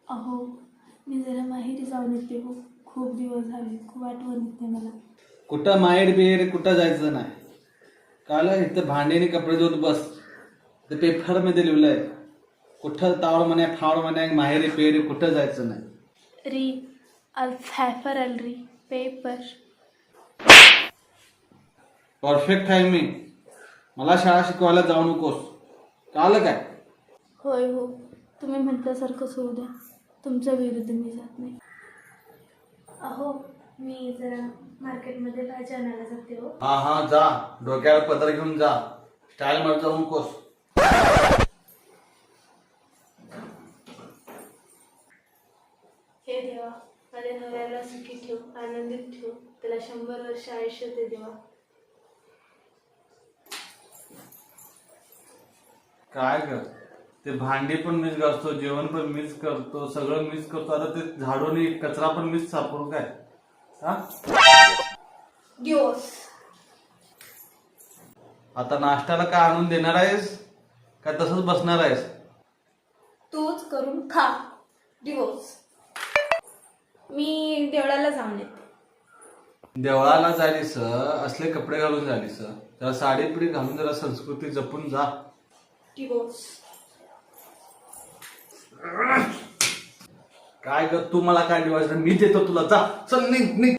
अहो मी जरा माहेरी जाऊन येते हो. खूप दिवस झाले, खूप आठवण येते मला. कुठं माहेर बिहेर कुठं जायचं नाही. काल इथं भांडीने कपडे धुत बस. ते पेपरमध्ये लिहिलंय कुठं तावड म्हणे फावड म्हणे माहेरी पेरी कुठं जायचं नाही. री अल्फॅफर अलरी पेपर. परफेक्ट आहे मी. मला शाळा शिकवायला जाऊ नकोस. कळलं काय? होय हो, तुम्ही म्हटल्यासारखंच होऊ द्या. तुमच्या विरुद्ध मी जात नाही. अहो मी जरा मार्केटमध्ये भाजी आणायला जाते हो. हा जा. डोक्यावर पत्र घेऊन जा. स्टाईल मध्ये जाऊ नकोस. हे देवा, माझ्या नवऱ्याला सुखी ठेव, आनंदित ठेव, त्याला 100 वर्ष आयुष्य दे देवा. काय कर ते भांडी पण मीच घासतो, जेवण पण मीच करतो, सगळं मीच करतो. आता ते झाडून कचरा पण मीच सापडू काय? हा दिवस आता नाश्त्याला काय आणून देणार आहेस का तसंच बसणार आहेस? तूच करून खा. दिवस मी देवळाला जाऊन येते. देवळाला जालीस असले कपडे घालून जालीस, जरा साडी पिढी घालून जरा संस्कृती जपून जा. दिवस काय कर तू मला काय दिवायचं मी देतो तुला. जा चल निघ निघ.